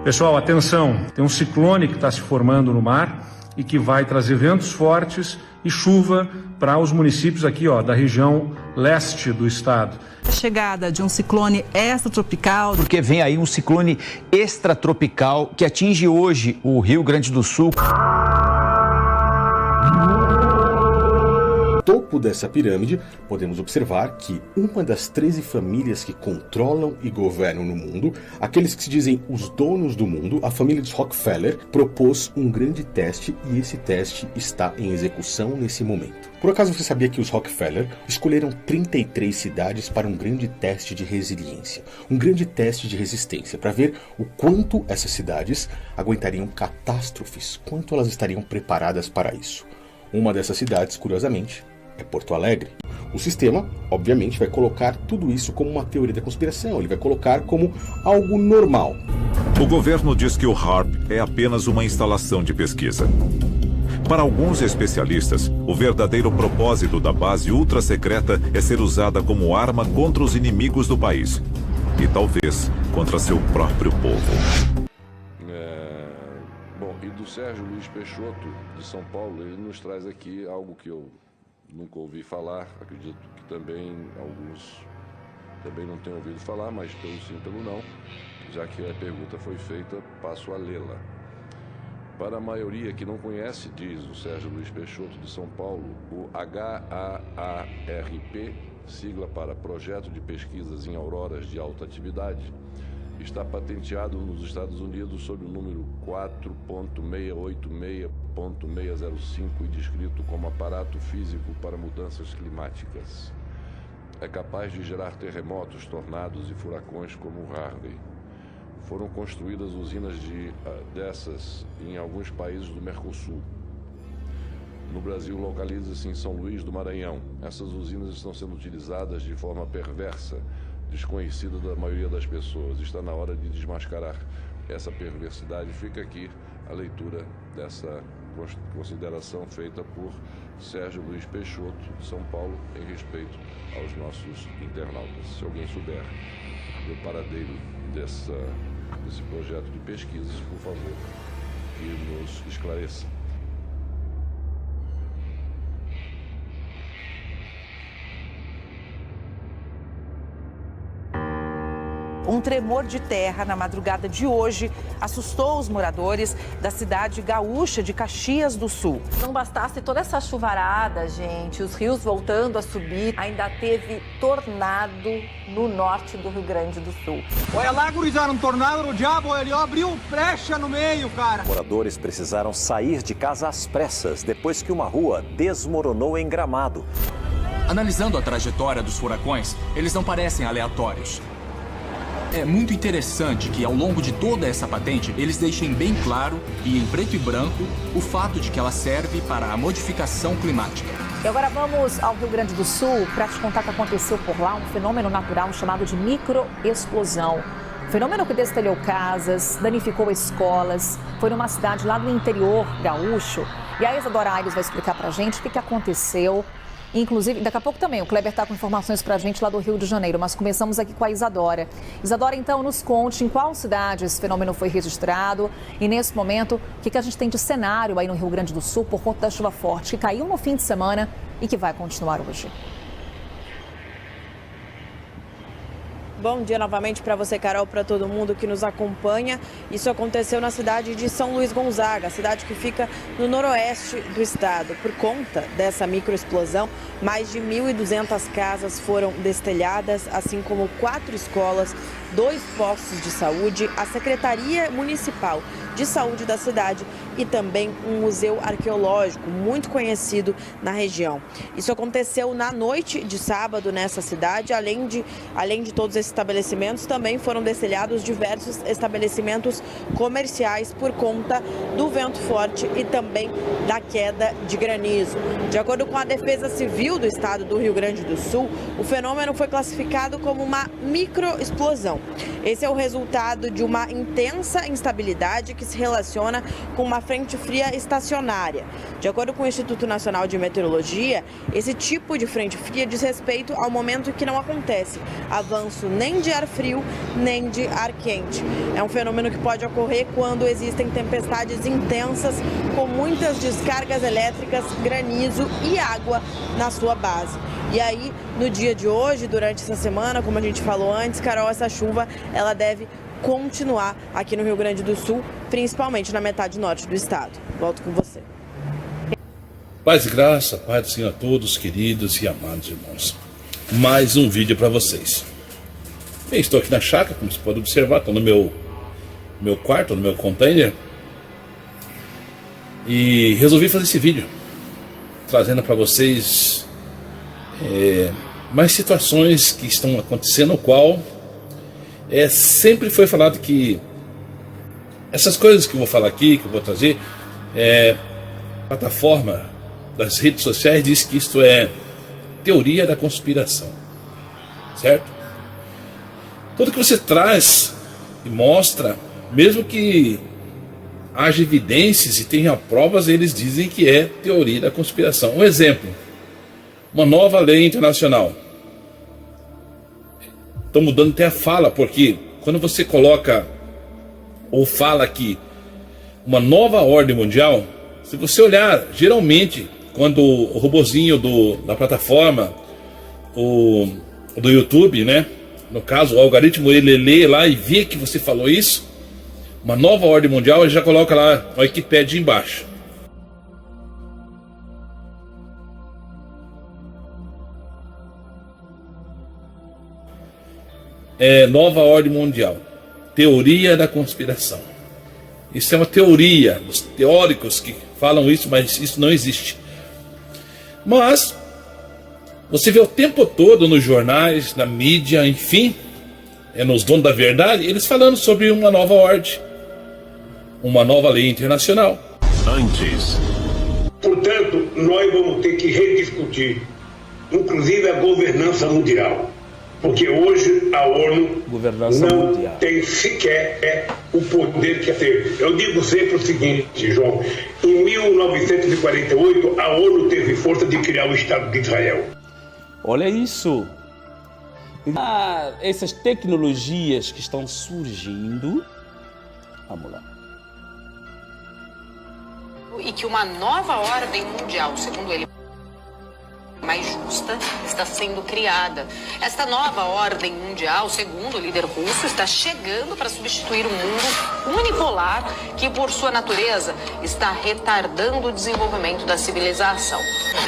Pessoal, atenção, tem um ciclone que está se formando no mar e que vai trazer ventos fortes e chuva para os municípios aqui, da região leste do estado. A chegada de um ciclone extratropical. Porque vem aí um ciclone extratropical que atinge hoje o Rio Grande do Sul. No topo dessa pirâmide, podemos observar que uma das 13 famílias que controlam e governam no mundo, aqueles que se dizem os donos do mundo, a família dos Rockefeller, propôs um grande teste e esse teste está em execução nesse momento. Por acaso você sabia que os Rockefeller escolheram 33 cidades para um grande teste de resiliência, um grande teste de resistência, para ver o quanto essas cidades aguentariam catástrofes, quanto elas estariam preparadas para isso. Uma dessas cidades, curiosamente, é Porto Alegre. O sistema, obviamente, vai colocar tudo isso como uma teoria da conspiração, ele vai colocar como algo normal. O governo diz que o HAARP é apenas uma instalação de pesquisa. Para alguns especialistas, o verdadeiro propósito da base ultra-secreta é ser usada como arma contra os inimigos do país. E talvez contra seu próprio povo. Bom, e do Sérgio Luiz Peixoto, de São Paulo, ele nos traz aqui algo que eu nunca ouvi falar, acredito que também alguns também não tenham ouvido falar, mas pelo sim, pelo não, já que a pergunta foi feita, passo a lê-la. Para a maioria que não conhece, diz o Sérgio Luiz Peixoto, de São Paulo, o HAARP, sigla para Projeto de Pesquisas em Auroras de Alta Atividade, está patenteado nos Estados Unidos sob o número 4.686.605 e descrito como aparato físico para mudanças climáticas. É capaz de gerar terremotos, tornados e furacões como o Harvey. Foram construídas usinas dessas em alguns países do Mercosul. No Brasil, localiza-se em São Luís do Maranhão. Essas usinas estão sendo utilizadas de forma perversa, desconhecida da maioria das pessoas. Está na hora de desmascarar essa perversidade. Fica aqui a leitura dessa consideração feita por Sérgio Luiz Peixoto, de São Paulo, em respeito aos nossos internautas. Se alguém souber do paradeiro desse projeto de pesquisas, por favor, que nos esclareça. Um tremor de terra na madrugada de hoje assustou os moradores da cidade gaúcha de Caxias do Sul. Não bastasse toda essa chuvarada, gente, os rios voltando a subir, ainda teve tornado no norte do Rio Grande do Sul. Olha lá, gurizada, um tornado no diabo, ele abriu brecha no meio, cara. Moradores precisaram sair de casa às pressas depois que uma rua desmoronou em Gramado. Analisando a trajetória dos furacões, eles não parecem aleatórios. É muito interessante que, ao longo de toda essa patente, eles deixem bem claro, e em preto e branco, o fato de que ela serve para a modificação climática. E agora vamos ao Rio Grande do Sul para te contar que aconteceu por lá um fenômeno natural chamado de microexplosão. Fenômeno que destelhou casas, danificou escolas, foi numa cidade lá do interior gaúcho. E a Isadora Aires vai explicar pra gente o que aconteceu. Inclusive, daqui a pouco também, o Kleber está com informações para a gente lá do Rio de Janeiro, mas começamos aqui com a Isadora. Isadora, então, nos conte em qual cidade esse fenômeno foi registrado e, nesse momento, o que a gente tem de cenário aí no Rio Grande do Sul por conta da chuva forte que caiu no fim de semana e que vai continuar hoje. Bom dia novamente para você, Carol, para todo mundo que nos acompanha. Isso aconteceu na cidade de São Luís Gonzaga, cidade que fica no noroeste do estado. Por conta dessa microexplosão, mais de 1.200 casas foram destelhadas, assim como 4 escolas, 2 postos de saúde, a Secretaria Municipal de Saúde da cidade e também um museu arqueológico muito conhecido na região. Isso aconteceu na noite de sábado nessa cidade. Além de todos esses estabelecimentos, também foram destelhados diversos estabelecimentos comerciais por conta do vento forte e também da queda de granizo. De acordo com a Defesa Civil do estado do Rio Grande do Sul, o fenômeno foi classificado como uma microexplosão. Esse é o resultado de uma intensa instabilidade que se relaciona com uma frente fria estacionária. De acordo com o Instituto Nacional de Meteorologia, esse tipo de frente fria diz respeito ao momento em que não acontece avanço nem de ar frio, nem de ar quente. É um fenômeno que pode ocorrer quando existem tempestades intensas, com muitas descargas elétricas, granizo e água na sua base. E aí, no dia de hoje, durante essa semana, como a gente falou antes, Carol, essa chuva ela deve continuar aqui no Rio Grande do Sul, principalmente na metade norte do estado. Volto com você. Paz e graça, paz do Senhor a todos, queridos e amados irmãos. Mais um vídeo para vocês. Bem, estou aqui na chácara, como você pode observar, estou no meu quarto, no meu container. E resolvi fazer esse vídeo, trazendo para vocês mais situações que estão acontecendo, no qual sempre foi falado que essas coisas que eu vou falar aqui, que eu vou trazer, a plataforma das redes sociais diz que isto é teoria da conspiração, certo? Tudo que você traz e mostra, mesmo que haja evidências e tenha provas, eles dizem que é teoria da conspiração. Um exemplo, uma nova lei internacional. Estão mudando até a fala, porque quando você coloca ou fala aqui uma nova ordem mundial, se você olhar, geralmente, quando o robozinho da plataforma, do YouTube, né? No caso, o algoritmo, ele lê lá e vê que você falou isso, uma nova ordem mundial, ele já coloca lá a Wikipédia embaixo. Nova ordem mundial, teoria da conspiração. Isso é uma teoria, os teóricos que falam isso, mas isso não existe. Mas você vê o tempo todo nos jornais, na mídia, enfim, nos donos da verdade, eles falando sobre uma nova ordem, uma nova lei internacional. Portanto, nós vamos ter que rediscutir, inclusive a governança mundial. Porque hoje a ONU não tem sequer o poder que teve. Eu digo sempre o seguinte, João, em 1948 a ONU teve força de criar o Estado de Israel. Olha isso! Essas tecnologias que estão surgindo, vamos lá. E que uma nova ordem mundial, segundo ele, mais justa, está sendo criada. Esta nova ordem mundial, segundo o líder russo, está chegando para substituir um mundo unipolar que, por sua natureza, está retardando o desenvolvimento da civilização.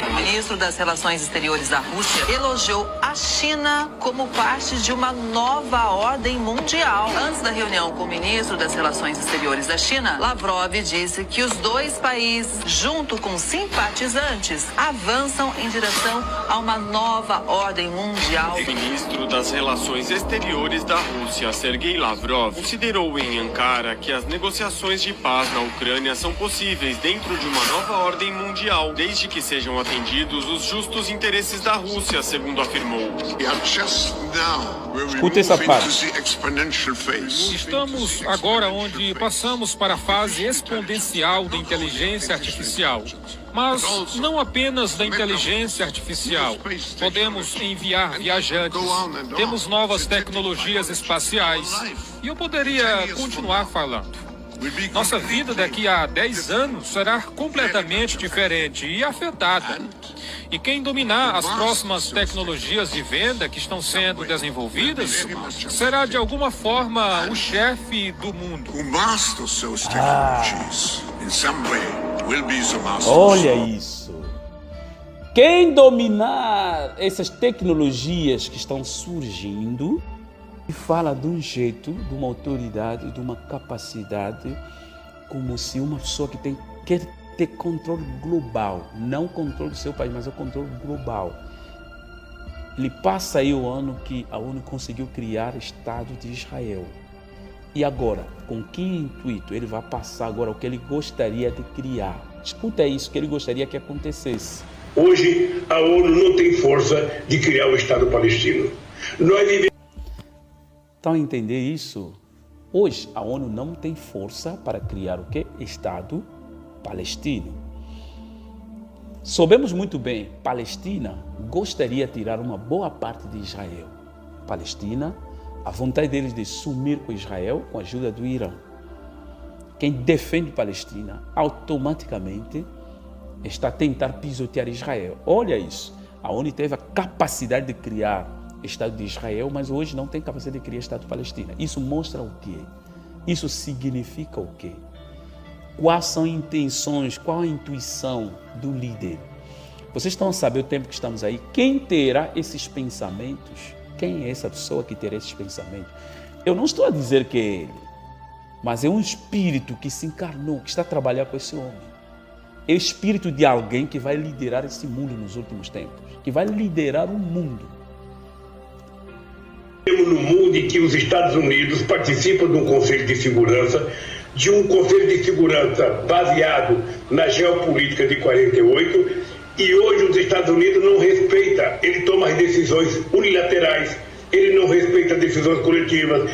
O ministro das Relações Exteriores da Rússia elogiou a China como parte de uma nova ordem mundial. Antes da reunião com o ministro das Relações Exteriores da China, Lavrov disse que os dois países, junto com simpatizantes, avançam em direção a uma nova ordem mundial. O ministro das Relações Exteriores da Rússia, Sergei Lavrov, considerou em Ankara que as negociações de paz na Ucrânia são possíveis dentro de uma nova ordem mundial, desde que sejam atendidos os justos interesses da Rússia, segundo afirmou. Escuta essa parte. Estamos agora onde passamos para a fase exponencial da inteligência artificial. Mas não apenas da inteligência artificial. Podemos enviar viajantes, temos novas tecnologias espaciais. E eu poderia continuar falando. Nossa vida daqui a 10 anos será completamente diferente e afetada. E quem dominar as próximas tecnologias de venda que estão sendo desenvolvidas será de alguma forma o chefe do mundo. Olha isso. Quem dominar essas tecnologias que estão surgindo e fala de um jeito, de uma autoridade, de uma capacidade, como se uma pessoa que quer ter controle global, não o controle do seu país, mas o controle global. Ele passa aí o ano que a ONU conseguiu criar o Estado de Israel. E agora, com que intuito? Ele vai passar agora o que ele gostaria de criar. Escuta isso, que ele gostaria que acontecesse. Hoje, a ONU não tem força de criar o Estado palestino. Estão a entender isso? Hoje, a ONU não tem força para criar o quê? Estado palestino. Sabemos muito bem, Palestina gostaria de tirar uma boa parte de Israel. Palestina, a vontade deles de sumir com Israel com a ajuda do Irã. Quem defende Palestina automaticamente está a tentar pisotear Israel. Olha isso, a ONU teve a capacidade de criar Estado de Israel, mas hoje não tem capacidade de criar Estado Palestina. Isso mostra o quê? Isso significa o quê? Quais são as intenções, qual a intuição do líder? Vocês estão a saber o tempo que estamos aí? Quem terá esses pensamentos? Quem é essa pessoa que terá esses pensamentos? Eu não estou a dizer que é ele, mas é um espírito que se encarnou, que está a trabalhar com esse homem. É o espírito de alguém que vai liderar esse mundo nos últimos tempos, que vai liderar o mundo. No mundo em que os Estados Unidos participam de um Conselho de Segurança, baseado na geopolítica de 48, e hoje os Estados Unidos não respeita, ele toma as decisões unilaterais, ele não respeita decisões coletivas,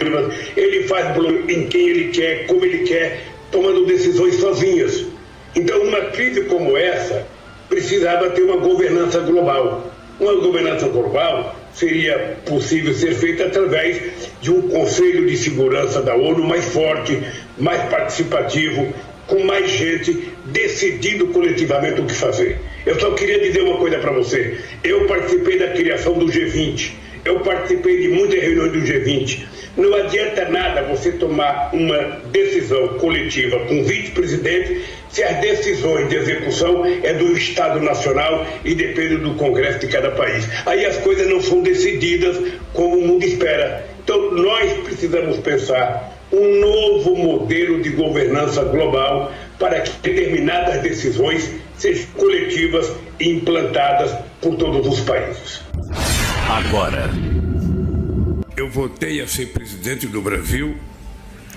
ele faz em quem ele quer, como ele quer, tomando decisões sozinhas. Então, uma crise como essa precisava ter uma governança global. Uma governança global seria possível ser feita através de um Conselho de Segurança da ONU mais forte, mais participativo, com mais gente decidindo coletivamente o que fazer. Eu só queria dizer uma coisa para você. Eu participei da criação do G20. Eu participei de muitas reuniões do G20. Não adianta nada você tomar uma decisão coletiva com o vice-presidente se as decisões de execução é do Estado Nacional e depende do Congresso de cada país. Aí as coisas não são decididas como o mundo espera. Então nós precisamos pensar um novo modelo de governança global para que determinadas decisões sejam coletivas e implantadas por todos os países. Agora, eu voltei a ser presidente do Brasil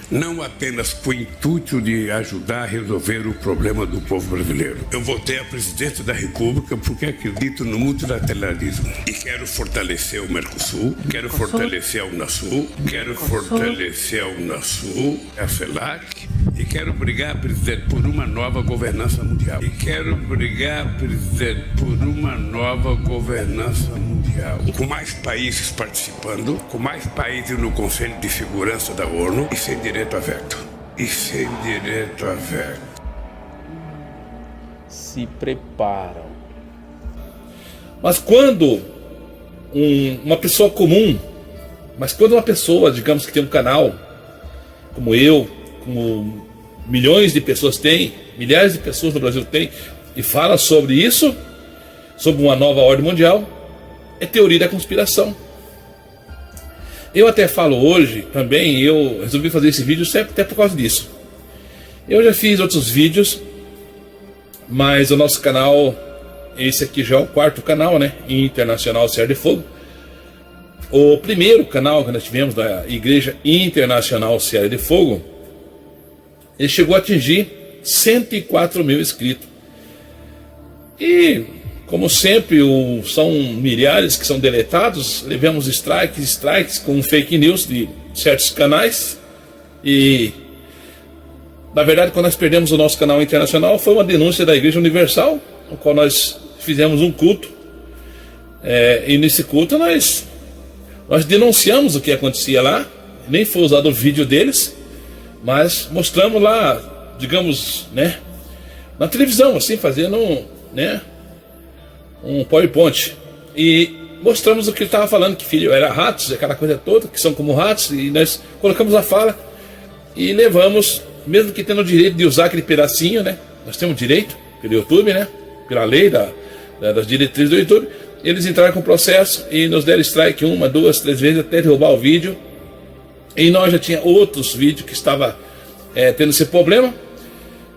não apenas com o intuito de ajudar a resolver o problema do povo brasileiro. Eu voltei a presidente da República porque acredito no multilateralismo e quero fortalecer o Mercosul, quero fortalecer a Unasul, quero fortalecer a Unasul, a CELAC, e quero brigar, presidente, por uma nova governança mundial. E quero brigar, presidente, por uma nova governança mundial. Com mais países participando, com mais países no Conselho de Segurança da ONU e sem direito a veto. Se preparam. Mas quando uma pessoa comum, quando uma pessoa, digamos que tem um canal, como eu, como milhões de pessoas têm, milhares de pessoas no Brasil têm, e fala sobre isso, sobre uma nova ordem mundial, é teoria da conspiração. Eu até falo hoje, também, eu resolvi fazer esse vídeo sempre até por causa disso. Eu já fiz outros vídeos, mas o nosso canal, esse aqui já é o 4º canal, né? Internacional Serra de Fogo. O primeiro canal que nós tivemos da Igreja Internacional Serra de Fogo, ele chegou a atingir 104 mil inscritos. E, como sempre, são milhares que são deletados, levamos strikes com fake news de certos canais. E, na verdade, quando nós perdemos o nosso canal internacional, foi uma denúncia da Igreja Universal, no qual nós fizemos um culto. E nesse culto nós denunciamos o que acontecia lá, nem foi usado o vídeo deles, mas mostramos lá, digamos, né, na televisão, assim, fazendo um PowerPoint, e mostramos o que ele estava falando, que filho era ratos, aquela coisa toda, que são como ratos, e nós colocamos a fala e levamos, mesmo que tendo o direito de usar aquele pedacinho, né, nós temos direito pelo YouTube, né, pela lei das diretrizes do YouTube. Eles entraram com o processo e nos deram strike 1, 2, 3 vezes até derrubar o vídeo. E nós já tinha outros vídeos que estava tendo esse problema.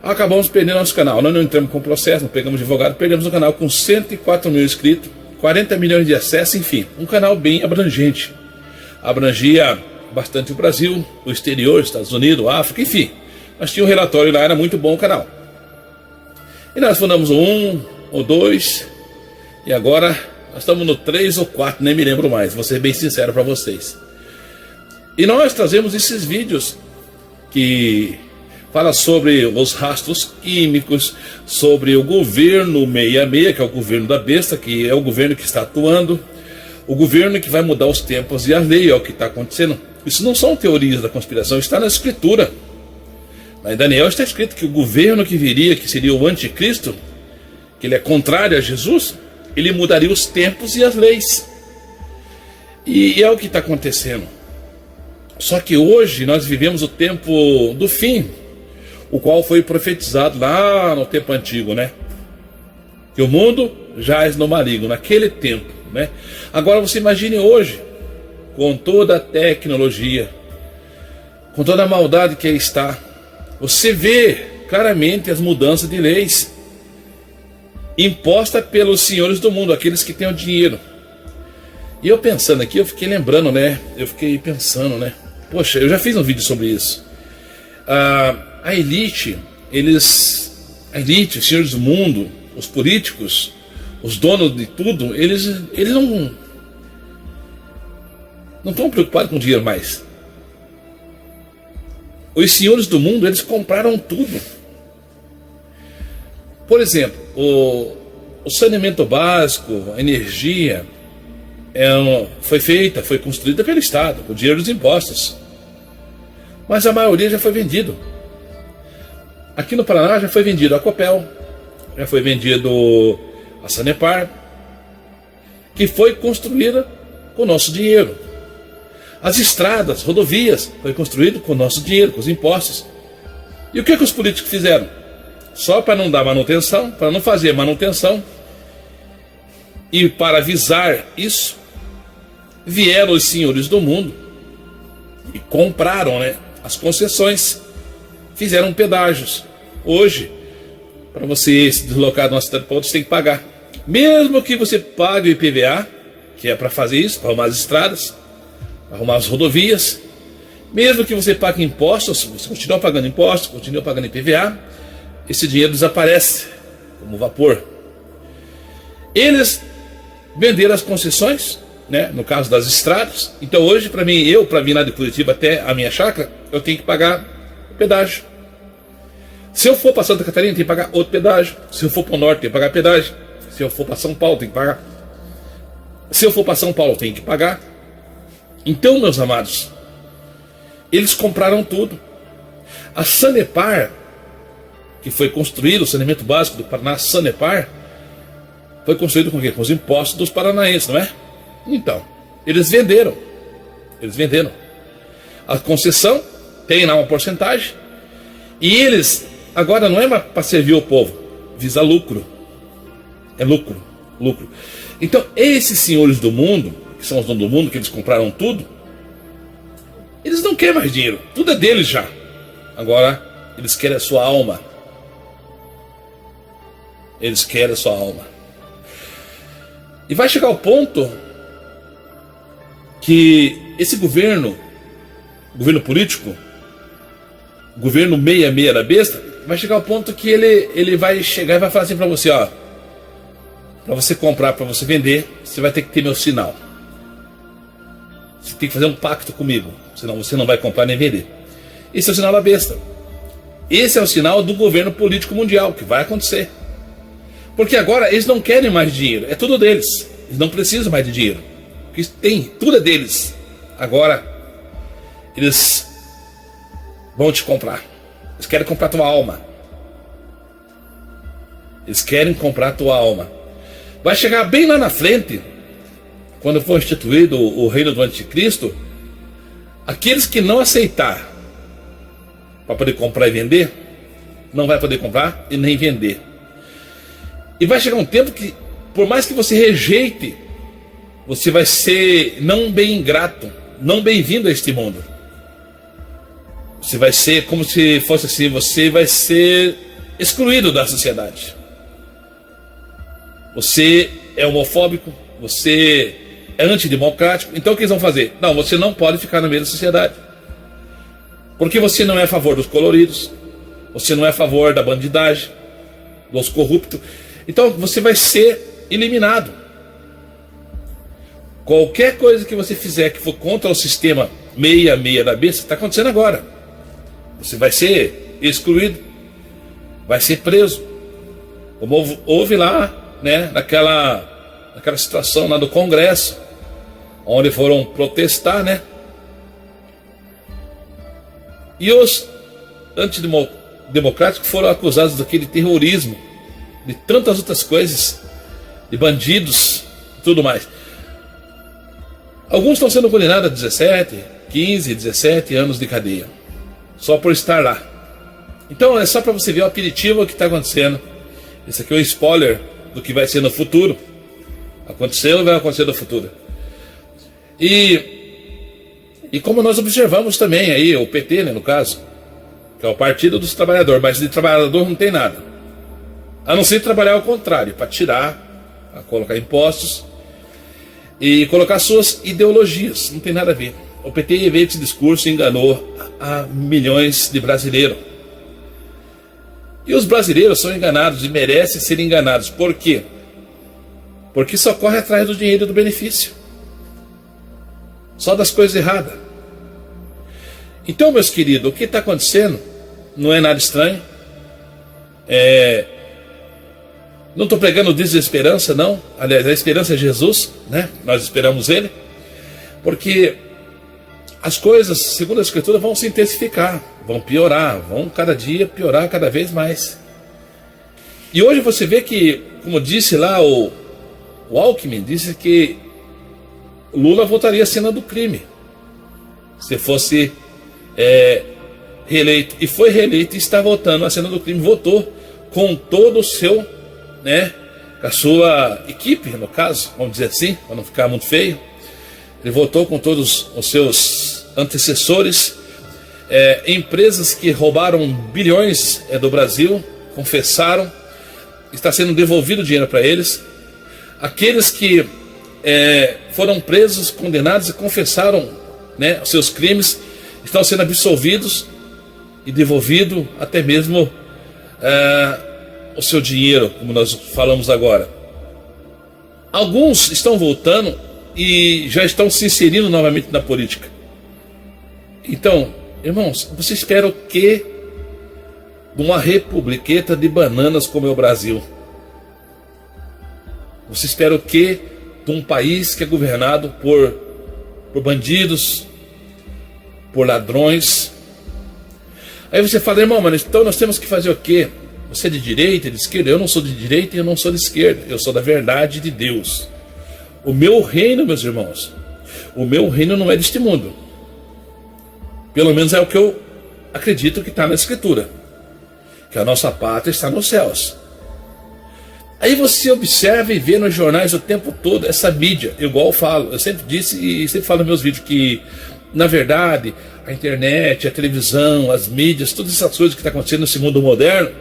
Acabamos perdendo nosso canal. Nós não entramos com o processo, não pegamos advogado, perdemos o canal com 104 mil inscritos, 40 milhões de acessos, enfim, um canal bem abrangente. Abrangia bastante o Brasil, o exterior, Estados Unidos, África, enfim. Mas tinha um relatório lá, era muito bom o canal. E nós fundamos o 1, o 2, e agora nós estamos no 3 ou 4, nem me lembro mais, vou ser bem sincero para vocês. E nós trazemos esses vídeos que fala sobre os rastros químicos, sobre o governo 66, que é o governo da besta, que é o governo que está atuando, o governo que vai mudar os tempos e a lei, é o que está acontecendo. Isso não são teorias da conspiração, está na Escritura. Em Daniel está escrito que o governo que viria, que seria o anticristo, que ele é contrário a Jesus, ele mudaria os tempos e as leis. E é o que está acontecendo. Só que hoje nós vivemos o tempo do fim, o qual foi profetizado lá no tempo antigo, né? Que o mundo jaz no maligno, naquele tempo, né? Agora você imagine hoje, com toda a tecnologia, com toda a maldade que aí está, você vê claramente as mudanças de leis impostas pelos senhores do mundo, aqueles que têm o dinheiro. E eu pensando aqui, eu fiquei lembrando, né? Eu fiquei pensando, né? Poxa, eu já fiz um vídeo sobre isso. A elite, os senhores do mundo, os políticos, os donos de tudo, eles não estão preocupados com dinheiro mais. Os senhores do mundo, eles compraram tudo. Por exemplo, o saneamento básico, a energia, foi construída pelo Estado, com o dinheiro dos impostos. Mas a maioria já foi vendido. Aqui no Paraná já foi vendido a Copel, já foi vendido a Sanepar, que foi construída com o nosso dinheiro. As estradas, rodovias, foi construído com o nosso dinheiro, com os impostos. E o que os políticos fizeram? Só para não dar manutenção, para não fazer manutenção, e para avisar isso, vieram os senhores do mundo e compraram, né, as concessões, fizeram pedágios. Hoje, para você se deslocar de uma cidade para outra, você tem que pagar. Mesmo que você pague o IPVA, que é para fazer isso, para arrumar as estradas, para arrumar as rodovias, mesmo que você pague impostos, você continua pagando impostos, continua pagando IPVA, esse dinheiro desaparece como vapor. Eles venderam as concessões, né, no caso das estradas. Então hoje, para mim, para vir lá de Curitiba até a minha chácara, eu tenho que pagar pedágio. Se eu for para Santa Catarina, tenho que pagar outro pedágio. Se eu for para o norte, tenho que pagar pedágio. Se eu for para São Paulo, tenho que pagar. Se eu for para São Paulo, tenho que pagar. Então, meus amados, eles compraram tudo. A Sanepar, que foi construído, o saneamento básico do Paraná, Sanepar, foi construído com o quê? Com os impostos dos paranaenses, não é? Então, eles venderam. Eles venderam. A concessão tem lá uma porcentagem. E eles, agora não é para servir o povo, visa lucro. É lucro, lucro. Então, esses senhores do mundo, que são os donos do mundo, que eles compraram tudo, eles não querem mais dinheiro. Tudo é deles já. Agora, eles querem a sua alma. Eles querem a sua alma. E vai chegar ao ponto que esse governo político, governo 66 da besta, vai chegar ao ponto que ele vai chegar e vai falar assim para você, ó, para você comprar, para você vender, você vai ter que ter meu sinal. Você tem que fazer um pacto comigo, senão você não vai comprar nem vender. Esse é o sinal da besta. Esse é o sinal do governo político mundial, que vai acontecer. Porque agora eles não querem mais dinheiro, é tudo deles. Eles não precisam mais de dinheiro. Porque tem, tudo é deles. Agora, eles vão te comprar. Eles querem comprar tua alma. Eles querem comprar tua alma. Vai chegar bem lá na frente, quando for instituído o reino do anticristo, aqueles que não aceitar para poder comprar e vender, não vai poder comprar e nem vender. E vai chegar um tempo que, por mais que você rejeite, você vai ser não bem grato, não bem-vindo a este mundo. Você vai ser como se fosse assim, você vai ser excluído da sociedade. Você é homofóbico, você é antidemocrático, então o que eles vão fazer? Não, você não pode ficar no meio da sociedade. Porque você não é a favor dos coloridos, você não é a favor da bandidagem, dos corruptos. Então você vai ser eliminado. Qualquer coisa que você fizer que for contra o sistema 666 da besta, está acontecendo agora. Você vai ser excluído, vai ser preso. Como houve lá, né, naquela situação lá do Congresso, onde foram protestar, né? E os antidemocráticos foram acusados daquele terrorismo, de tantas outras coisas, de bandidos e tudo mais. Alguns estão sendo condenados a 17, 15, 17 anos de cadeia, só por estar lá. Então é só para você ver o aperitivo que está acontecendo. Esse aqui é o spoiler do que vai ser no futuro. Aconteceu e vai acontecer no futuro. E como nós observamos também aí, o PT, né, no caso, que é o Partido dos Trabalhadores, mas de trabalhador não tem nada. A não ser trabalhar ao contrário, para tirar, para colocar impostos e colocar suas ideologias. Não tem nada a ver. O PT veio esse discurso e enganou a milhões de brasileiros. E os brasileiros são enganados e merecem ser enganados. Por quê? Porque só corre atrás do dinheiro e do benefício. Só das coisas erradas. Então, meus queridos, o que está acontecendo não é nada estranho. Não estou pregando desesperança, não. Aliás, a esperança é Jesus, né? Nós esperamos Ele. Porque as coisas, segundo a Escritura, vão se intensificar, vão piorar, vão cada dia piorar cada vez mais. E hoje você vê que, como disse lá o Alckmin, disse que Lula voltaria à cena do crime se fosse reeleito. E foi reeleito e está voltando à cena do crime. Votou com todo o seu, né, com a sua equipe, no caso, vamos dizer assim, para não ficar muito feio. Ele votou com todos os seus antecessores. Empresas que roubaram bilhões do Brasil confessaram, está sendo devolvido dinheiro para eles. Aqueles que foram presos, condenados e confessaram, né, os seus crimes, estão sendo absolvidos e devolvido até mesmo o seu dinheiro, como nós falamos agora. Alguns estão voltando e já estão se inserindo novamente na política. Então, irmãos, você espera o quê de uma republiqueta de bananas como é o Brasil? Você espera o quê de um país que é governado por bandidos, por ladrões? Aí você fala, irmão, mas então nós temos que fazer o quê? Você é de direita, de esquerda? Eu não sou de direita e eu não sou de esquerda. Eu sou da verdade de Deus. O meu reino, meus irmãos, o meu reino não é deste mundo. Pelo menos é o que eu acredito que está na Escritura, que a nossa pátria está nos céus. Aí você observa e vê nos jornais o tempo todo essa mídia, igual eu falo, eu sempre disse e sempre falo nos meus vídeos que, na verdade, a internet, a televisão, as mídias, todas essas coisas que estão acontecendo nesse mundo moderno,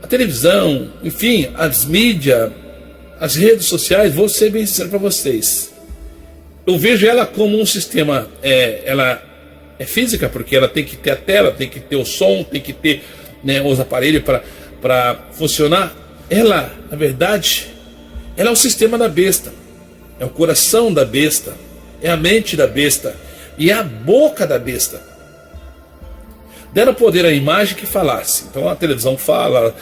a televisão, enfim, as mídias, as redes sociais, vou ser bem sincero para vocês. Eu vejo ela como um sistema, ela é física, porque ela tem que ter a tela, tem que ter o som, tem que ter, né, os aparelhos para funcionar. Ela, na verdade, ela é o sistema da besta, é o coração da besta, é a mente da besta e é a boca da besta. Deram poder à imagem que falasse. Então a televisão fala,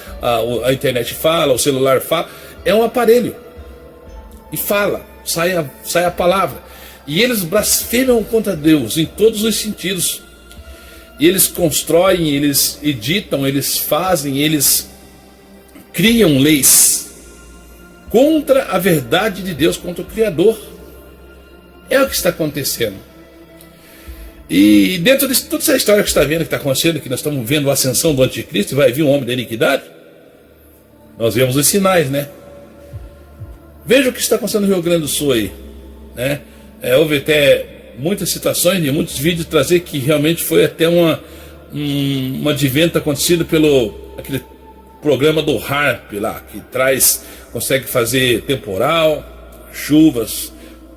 a internet fala, o celular fala. É um aparelho. E fala, sai a palavra. E eles blasfemam contra Deus em todos os sentidos. E eles constroem, eles editam, eles fazem, eles criam leis contra a verdade de Deus, contra o Criador. É o que está acontecendo. E dentro de toda essa história que está vendo, que está acontecendo, que nós estamos vendo a ascensão do anticristo, e vai vir um homem da iniquidade, nós vemos os sinais, né? Veja o que está acontecendo no Rio Grande do Sul aí, né? Houve até muitas citações de muitos vídeos trazer que realmente foi até um advento acontecido pelo aquele programa do HARP lá, que consegue fazer temporal, chuvas,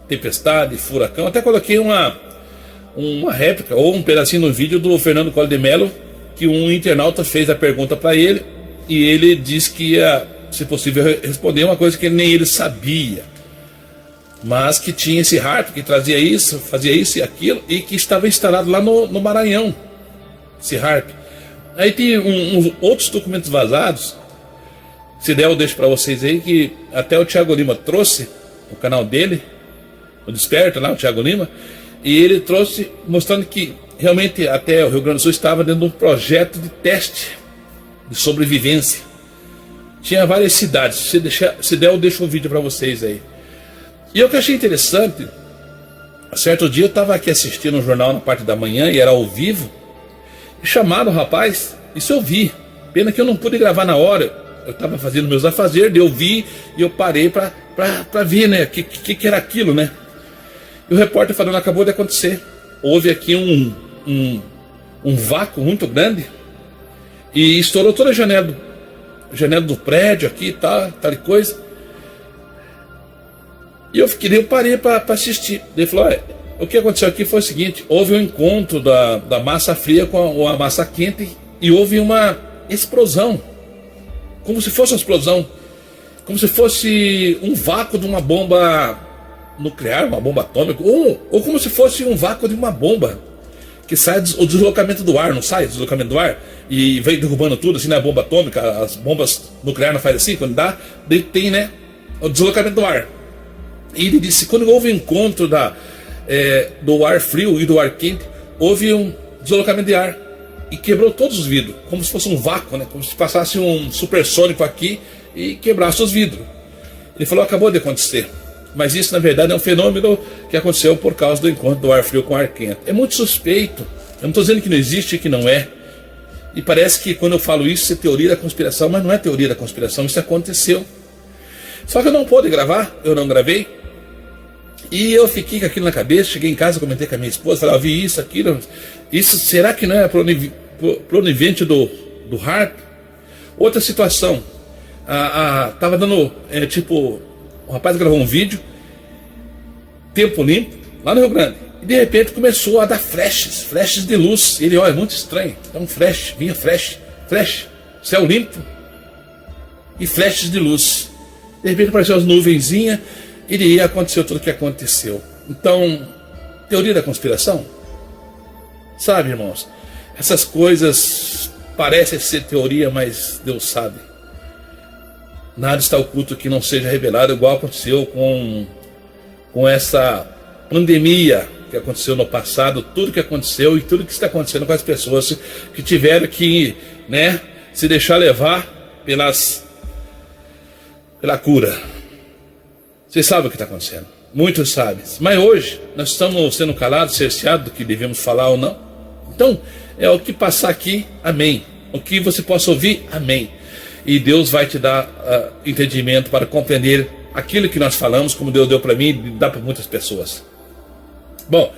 tempestade, furacão. Até coloquei uma réplica ou um pedacinho no vídeo do Fernando Collor de Mello, que um internauta fez a pergunta para ele e ele disse que ia, se possível, responder uma coisa que nem ele sabia. mas que tinha esse HAARP, que trazia isso, fazia isso e aquilo, e que estava instalado lá no Maranhão, esse HAARP. Aí tem outros documentos vazados, se der eu deixo para vocês aí, que até o Thiago Lima trouxe no canal dele, o Desperta lá, o Thiago Lima, e ele trouxe mostrando que realmente até o Rio Grande do Sul estava dentro de um projeto de teste de sobrevivência. Tinha várias cidades, se der eu deixo um vídeo para vocês aí. E o que eu achei interessante, certo dia eu estava aqui assistindo um jornal na parte da manhã e era ao vivo, e chamaram o rapaz, isso eu vi, pena que eu não pude gravar na hora, eu estava fazendo meus afazeres, eu vi e eu parei para ver, né, que era aquilo, né. E o repórter falando, acabou de acontecer, houve aqui um vácuo muito grande e estourou toda a janela do prédio aqui, tal e coisa. E eu parei para assistir. Ele falou, o que aconteceu aqui foi o seguinte, houve um encontro da massa fria com a massa quente e houve uma explosão, como se fosse uma explosão, como se fosse um vácuo de uma bomba nuclear, uma bomba atômica, ou como se fosse um vácuo de uma bomba, que sai o deslocamento do ar, não sai o deslocamento do ar, e vem derrubando tudo, assim, né, a bomba atômica, as bombas nucleares não fazem assim, quando dá, daí tem, né, o deslocamento do ar. E ele disse, quando houve o encontro do ar frio e do ar quente, houve um deslocamento de ar, e quebrou todos os vidros, como se fosse um vácuo, né, como se passasse um supersônico aqui, e quebrasse os vidros. Ele falou, acabou de acontecer. Mas isso, na verdade, é um fenômeno que aconteceu por causa do encontro do ar frio com o ar quente. É muito suspeito. Eu não estou dizendo que não existe e que não é. E parece que quando eu falo isso é teoria da conspiração, mas não é teoria da conspiração, isso aconteceu. Só que eu não pude gravar, eu não gravei. E eu fiquei com aquilo na cabeça, cheguei em casa, comentei com a minha esposa, falei, vi isso, aquilo. Isso, será que não é pronivente do HAARP? Outra situação. Tava dando, o rapaz gravou um vídeo, tempo limpo, lá no Rio Grande, e de repente começou a dar flashes de luz. Ele, é muito estranho, é um flash, vinha flash, céu limpo e flashes de luz. De repente apareceu as nuvenzinhas e aconteceu tudo o que aconteceu. Então, teoria da conspiração? Sabe, irmãos, essas coisas parecem ser teoria, mas Deus sabe. Nada está oculto que não seja revelado, igual aconteceu com essa pandemia que aconteceu no passado, tudo que aconteceu e tudo que está acontecendo com as pessoas que tiveram que, né, se deixar levar pela cura. Vocês sabem o que está acontecendo, muitos sabem, mas hoje nós estamos sendo calados, cerceados do que devemos falar ou não. Então, é o que passar aqui, amém. O que você possa ouvir, amém. E Deus vai te dar entendimento para compreender aquilo que nós falamos, como Deus deu para mim e dá para muitas pessoas. Bom,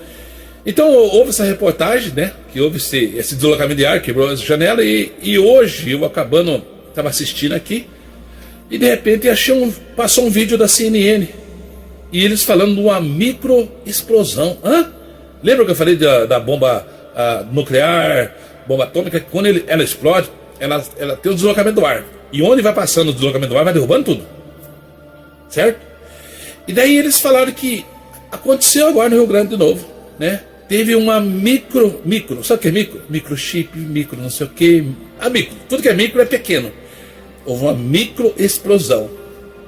então houve essa reportagem, né, que houve esse deslocamento de ar, quebrou essa janela, e hoje eu estava assistindo aqui, e de repente passou um vídeo da CNN, e eles falando de uma microexplosão. Lembra que eu falei da bomba nuclear, bomba atômica, que quando ela explode, ela tem o deslocamento do ar. E onde vai passando o deslocamento do ar, vai derrubando tudo. Certo? E daí eles falaram que aconteceu agora no Rio Grande de novo, né? Teve uma micro, sabe o que é micro? Microchip, micro não sei o que. Tudo que é micro é pequeno. Houve uma microexplosão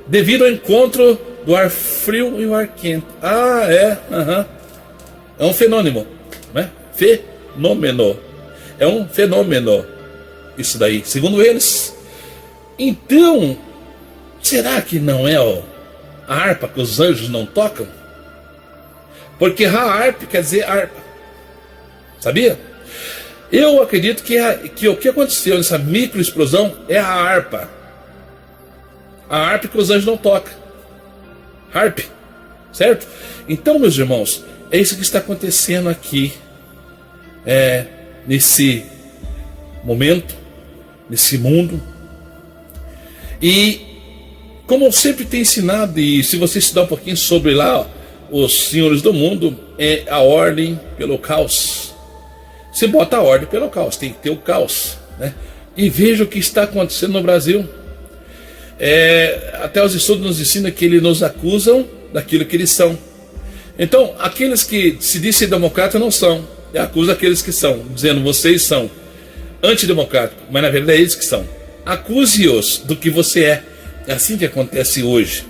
devido ao encontro do ar frio e o ar quente. É um fenômeno, né? Fenômeno. É um fenômeno. Isso daí, segundo eles. Então, será que não é a harpa que os anjos não tocam? Porque HAARP quer dizer harpa. Sabia? Eu acredito que o que aconteceu nessa microexplosão é a harpa. A harpa que os anjos não tocam. HAARP. Certo? Então, meus irmãos, é isso que está acontecendo aqui. Nesse momento, nesse mundo. E como eu sempre tenho ensinado, e se você estudar um pouquinho sobre lá, os senhores do mundo, é a ordem pelo caos. Você bota a ordem pelo caos, tem que ter o caos, né? E veja o que está acontecendo no Brasil. Até os estudos nos ensinam que eles nos acusam daquilo que eles são. Então, aqueles que se dizem democratas não são, e acusa aqueles que são, dizendo vocês são antidemocráticos, mas na verdade é eles que são. Acuse-os do que você é. É assim que acontece hoje.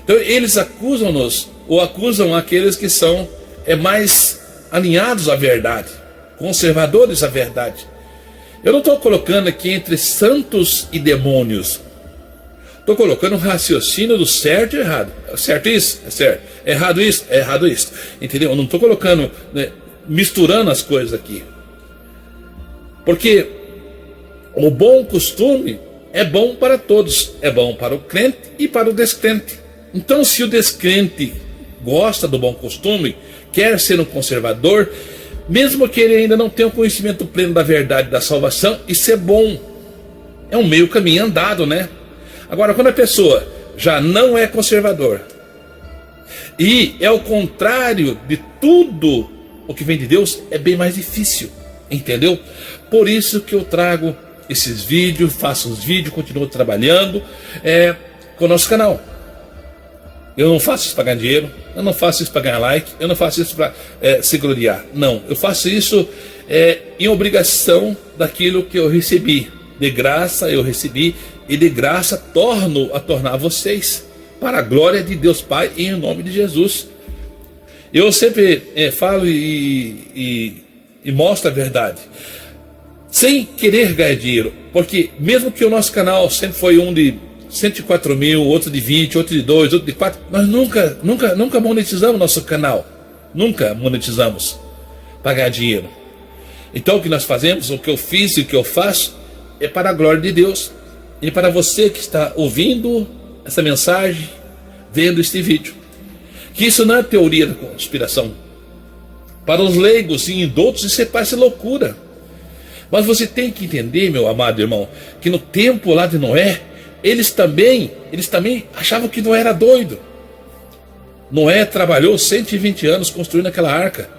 Então eles acusam-nos, ou acusam aqueles que são mais alinhados à verdade, conservadores à verdade. Eu não estou colocando aqui entre santos e demônios. Estou colocando um raciocínio do certo e errado. Certo isso? É certo. Errado isso? É errado isso. Entendeu? Eu não estou colocando, misturando as coisas aqui. Porque o bom costume é bom para todos. É bom para o crente e para o descrente. Então, se o descrente gosta do bom costume, quer ser um conservador, mesmo que ele ainda não tenha o conhecimento pleno da verdade da salvação, isso é bom. É um meio caminho andado, né? Agora, quando a pessoa já não é conservador e é o contrário de tudo o que vem de Deus, é bem mais difícil, entendeu? Por isso que eu trago esses vídeos, faço os vídeos, continuo trabalhando com o nosso canal. Eu não faço isso para ganhar dinheiro, eu não faço isso para ganhar like, eu não faço isso para se gloriar. Não, eu faço isso em obrigação daquilo que eu recebi. De graça eu recebi e de graça torno a tornar vocês, para a glória de Deus Pai e em nome de Jesus. Eu sempre falo e mostro a verdade, sem querer ganhar dinheiro, porque mesmo que o nosso canal sempre foi um de 104 mil, outro de 20, outro de 2, outro de 4, nós nunca monetizamos nosso canal, nunca monetizamos para ganhar dinheiro. Então o que nós fazemos, o que eu fiz e o que eu faço é para a glória de Deus e para você que está ouvindo essa mensagem, vendo este vídeo, que isso não é teoria da conspiração. Para os leigos e indoutos isso parece loucura, mas você tem que entender, meu amado irmão, que no tempo lá de Noé, eles também achavam que Noé era doido. Noé trabalhou 120 anos construindo aquela arca.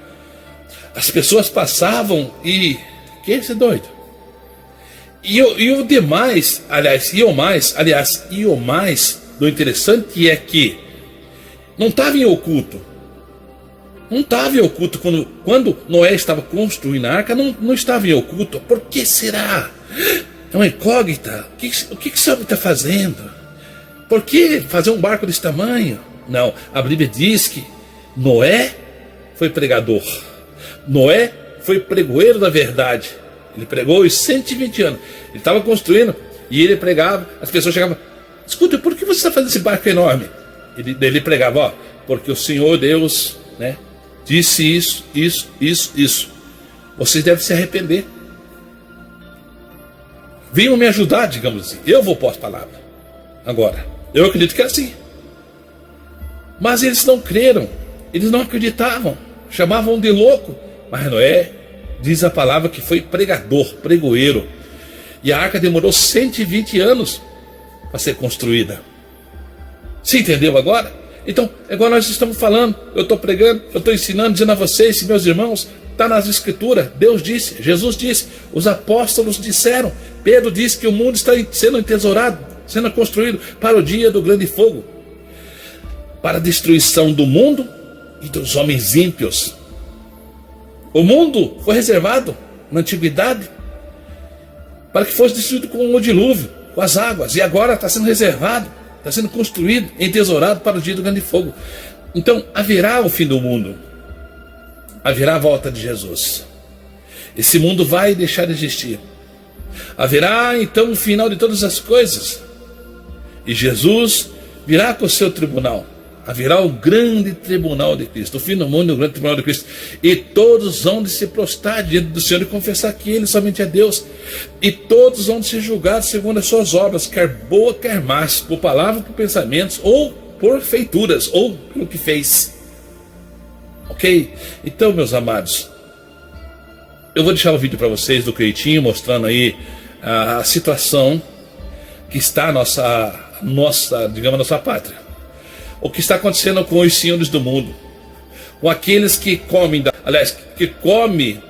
As pessoas passavam e... que esse doido? E o demais, e o mais do interessante é que não estava em oculto. Não estava em oculto quando Noé estava construindo a arca, não estava em oculto. Por que será? É uma incógnita. O que esse homem está fazendo? Por que fazer um barco desse tamanho? Não, a Bíblia diz que Noé foi pregador. Noé foi pregoeiro da verdade. Ele pregou os 120 anos. Ele estava construindo e ele pregava. As pessoas chegavam: escuta, por que você está fazendo esse barco enorme? Ele pregava: ó, porque o Senhor Deus, né, disse isso. Vocês devem se arrepender. Venham me ajudar, digamos assim. Eu vou pôr as palavras. Agora, eu acredito que é assim. Mas eles não creram. Eles não acreditavam. Chamavam de louco. Mas Noé, diz a palavra, que foi pregador, pregoeiro. E a arca demorou 120 anos para ser construída. Você entendeu agora? Então, agora nós estamos falando, eu estou pregando, eu estou ensinando, dizendo a vocês, meus irmãos, está nas escrituras. Deus disse, Jesus disse, os apóstolos disseram, Pedro disse que o mundo está sendo entesourado, sendo construído para o dia do grande fogo, para a destruição do mundo e dos homens ímpios. O mundo foi reservado na antiguidade para que fosse destruído com o dilúvio, com as águas, e agora está sendo reservado, está sendo construído, entesourado para o dia do grande fogo. Então haverá o fim do mundo, haverá a volta de Jesus. Esse mundo vai deixar de existir. Haverá então o final de todas as coisas, e Jesus virá com o seu tribunal. Haverá o grande tribunal de Cristo, o fim do mundo e o grande tribunal de Cristo. E todos vão de se prostrar diante do Senhor e confessar que Ele somente é Deus. E todos vão de ser julgados segundo as suas obras, quer boa, quer más, por palavras, por pensamentos, ou por feituras, ou pelo que fez. Ok? Então, meus amados, eu vou deixar o vídeo para vocês do Cleitinho, mostrando aí a situação que está a nossa pátria. O que está acontecendo com os senhores do mundo, com aqueles que comem, que come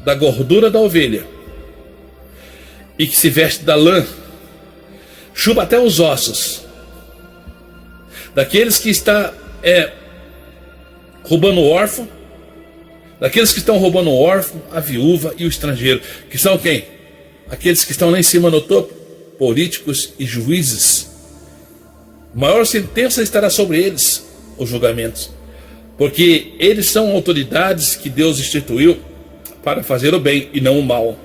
da gordura da ovelha e que se veste da lã, chupa até os ossos, daqueles que está roubando o órfão, daqueles que estão roubando o órfão, a viúva e o estrangeiro, que são quem? Aqueles que estão lá em cima no topo, políticos e juízes. Maior sentença estará sobre eles, os julgamentos, porque eles são autoridades que Deus instituiu para fazer o bem e não o mal.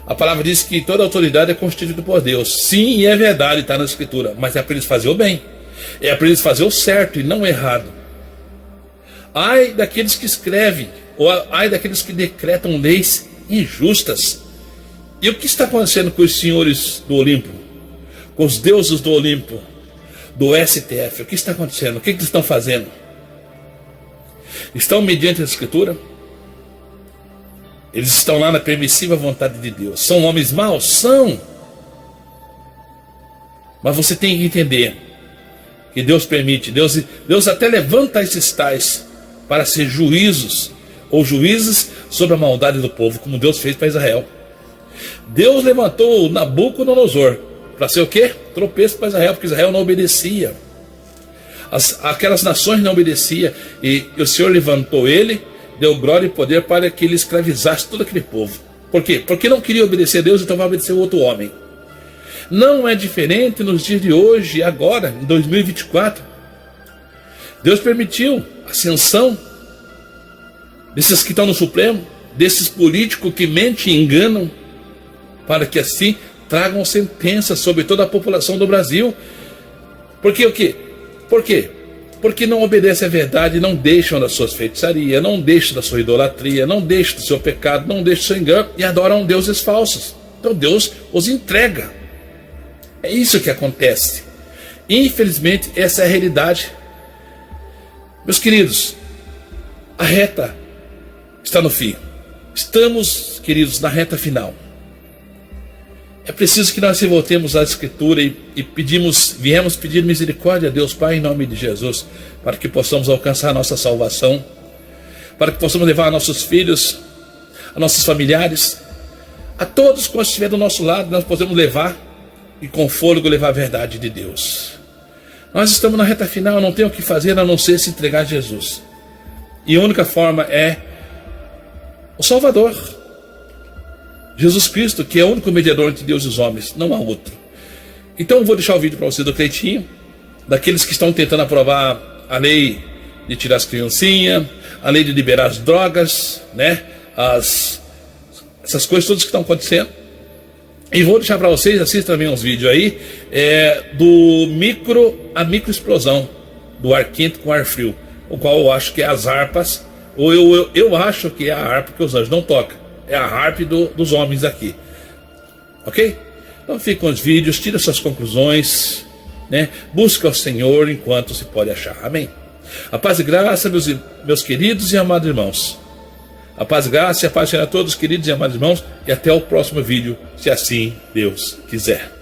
A palavra diz que toda autoridade é constituída por Deus. Sim, e é verdade, está na Escritura, mas é para eles fazer o bem, é para eles fazer o certo e não o errado. Ai daqueles que escrevem, ou ai daqueles que decretam leis injustas. E o que está acontecendo com os senhores do Olimpo? Com os deuses do Olimpo, do STF? O que está acontecendo? O que eles estão fazendo? Estão mediante a Escritura? Eles estão lá na permissiva vontade de Deus. São homens maus? São. Mas você tem que entender que Deus permite, Deus até levanta esses tais para ser juízos, ou juízes sobre a maldade do povo, como Deus fez para Israel. Deus levantou Nabucodonosor para ser o quê? Tropeço para Israel, porque Israel não obedecia. Aquelas nações não obedeciam, e o Senhor levantou ele, deu glória e poder para que ele escravizasse todo aquele povo. Por quê? Porque não queria obedecer a Deus, então vai obedecer o outro homem. Não é diferente nos dias de hoje, agora, em 2024. Deus permitiu a ascensão desses que estão no Supremo, desses políticos que mentem e enganam, para que assim tragam sentenças sobre toda a população do Brasil. Porque o quê? Por quê? Porque não obedecem à verdade, não deixam das suas feitiçarias, não deixam da sua idolatria, não deixam do seu pecado, não deixam do seu engano e adoram deuses falsos. Então Deus os entrega. É isso que acontece. Infelizmente, essa é a realidade. Meus queridos, a reta está no fim. Estamos, queridos, na reta final. É preciso que nós se voltemos à Escritura e viemos pedir misericórdia a Deus Pai em nome de Jesus, para que possamos alcançar a nossa salvação, para que possamos levar a nossos filhos, a nossos familiares, a todos quantos estiverem do nosso lado, nós podemos levar e com fôlego levar a verdade de Deus. Nós estamos na reta final, não tem o que fazer a não ser se entregar a Jesus. E a única forma é o Salvador, Jesus Cristo, que é o único mediador entre Deus e os homens, não há outro. Então eu vou deixar o vídeo para você do Cleitinho, daqueles que estão tentando aprovar a lei de tirar as criancinhas, a lei de liberar as drogas, né? Essas coisas todas que estão acontecendo. E vou deixar para vocês, assistam também uns vídeos aí, a microexplosão do ar quente com ar frio, o qual eu acho que é as harpas, ou eu acho que é a harpa que os anjos não tocam. É a harpa dos homens aqui. Ok? Então fica com os vídeos, tira suas conclusões, né? Busca o Senhor enquanto se pode achar. Amém? A paz e graça, meus queridos e amados irmãos. A paz e graça e a paz seja a todos, queridos e amados irmãos. E até o próximo vídeo, se assim Deus quiser.